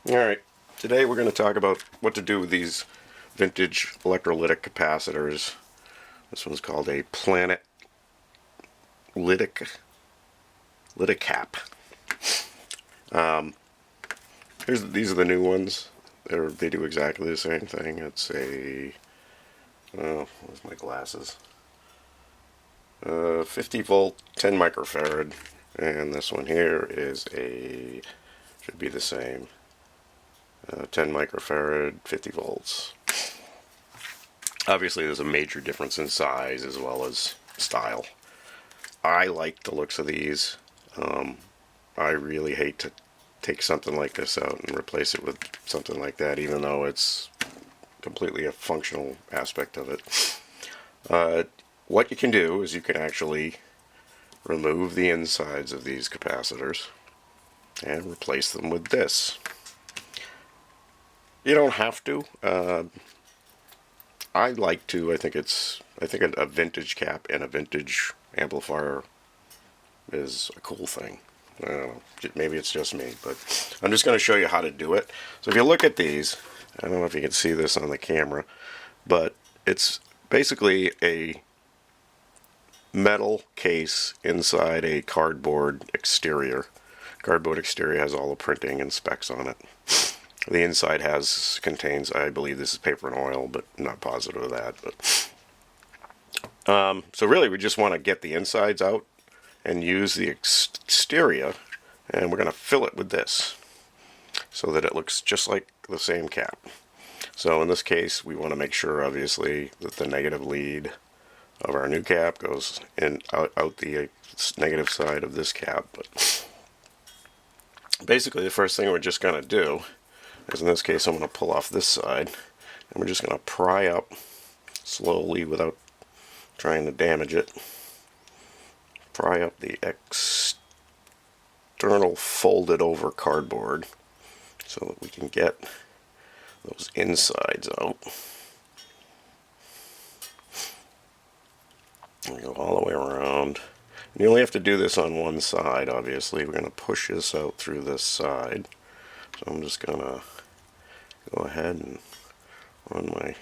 Alright, today we're going to talk about what to do with these vintage electrolytic capacitors. This one's called a Planet Lithic These are the new ones. They do exactly the same thing. It's a, oh, where's my glasses? 50 volt, 10 microfarad, and this one here is should be the same. 10 microfarad, 50 volts. Obviously there's a major difference in size as well as style. I like the looks of these. I really hate to take something like this out and replace it with something like that, even though it's completely a functional aspect of it. What you can do is you can actually remove the insides of these capacitors and replace them with this. You don't have to. I like to. I think a vintage cap and a vintage amplifier is a cool thing. I don't know, maybe it's just me, but I'm just going to show you how to do it. So if you look at these, I don't know if you can see this on the camera, but it's basically a metal case inside a cardboard exterior. Cardboard exterior has all the printing and specs on it. The inside contains, I believe this is paper and oil, but I'm not positive of that. But so really we just want to get the insides out and use the exterior, and we're going to fill it with this so that it looks just like the same cap. So in this case we want to make sure obviously that the negative lead of our new cap goes in out the negative side of this cap. But basically the first thing we're just going to do is, in this case, I'm going to pull off this side, and we're just going to pry up slowly without trying to damage it. Pry up the external folded over cardboard so that we can get those insides out. We go all the way around. And you only have to do this on one side, obviously. We're going to push this out through this side. So I'm just going to go ahead and run my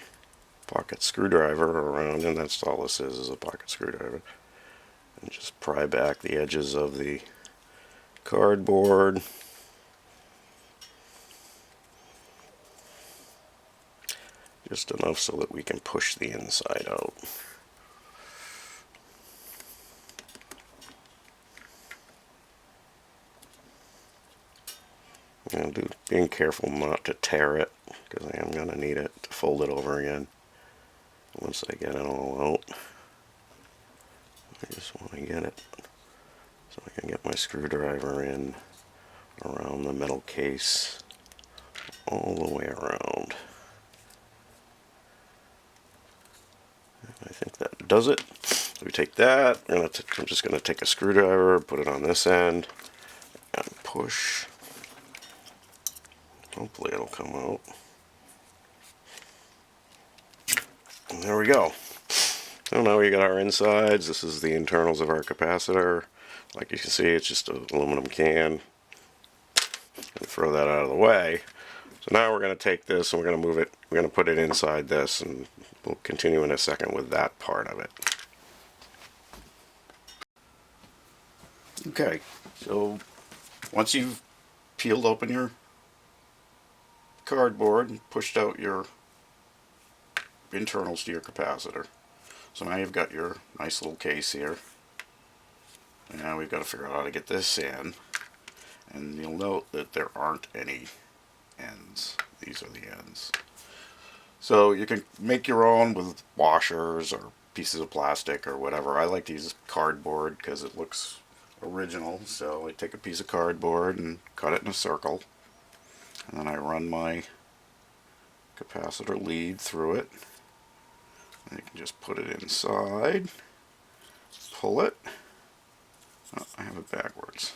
pocket screwdriver around, and that's all this is a pocket screwdriver, and just pry back the edges of the cardboard. Just enough so that we can push the inside out. And being careful not to tear it, because I am going to need it to fold it over again once I get it all out. I just want to get it so I can get my screwdriver in around the metal case all the way around. I think that does it. So we take that, I'm just going to take a screwdriver, put it on this end, and push. Hopefully it'll come out. And there we go. So now we got our insides. This is the internals of our capacitor. Like you can see, it's just an aluminum can. Throw that out of the way. So now we're going to take this and we're going to move it. We're going to put it inside this, and we'll continue in a second with that part of it. Okay, so once you've peeled open your cardboard and pushed out your internals to your capacitor, so now you've got your nice little case here. And now we've got to figure out how to get this in, and you'll note that there aren't any ends. These are the ends. So you can make your own with washers or pieces of plastic or whatever. I like to use cardboard because it looks original. So I take a piece of cardboard and cut it in a circle, and then I run my capacitor lead through it, and you can just put it inside, pull it. Oh, I have it backwards.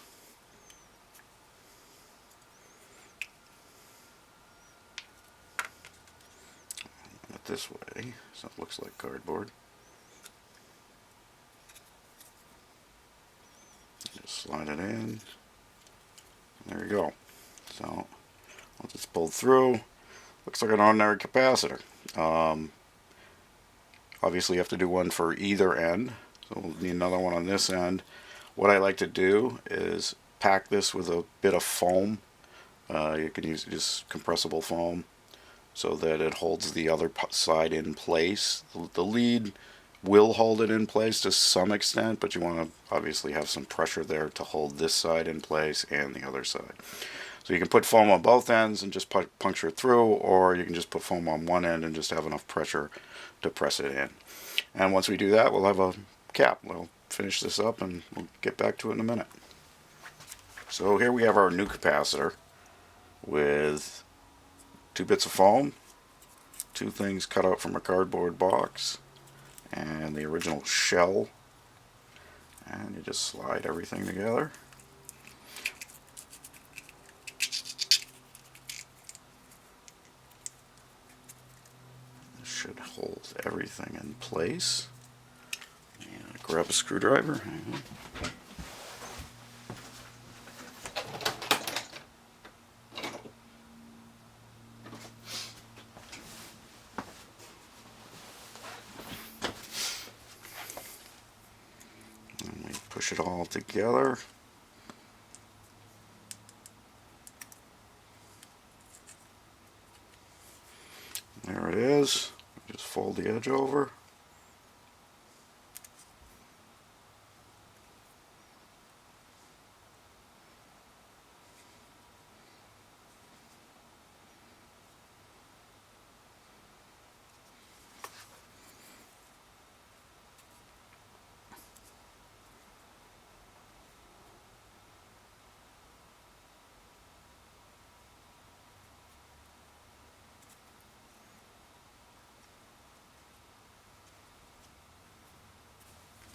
Run it this way so it looks like cardboard. Just slide it in. There you go. So Once it's pulled through, looks like an ordinary capacitor. Obviously you have to do one for either end, so we'll need another one on this end. What I like to do is pack this with a bit of foam. You can use just compressible foam so that it holds the other side in place. The lead will hold it in place to some extent, but you want to obviously have some pressure there to hold this side in place and the other side. So you can put foam on both ends and just puncture it through, or you can just put foam on one end and just have enough pressure to press it in. And once we do that, we'll have a cap. We'll finish this up and we'll get back to it in a minute. So here we have our new capacitor with 2 bits of foam, 2 things cut out from a cardboard box, and the original shell. And you just slide everything together. This should hold everything in place. And grab a screwdriver. And we push it all together. There it is. Just fold the edge over.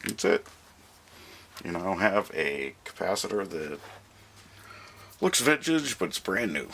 That's it. You now have a capacitor that looks vintage, but it's brand new.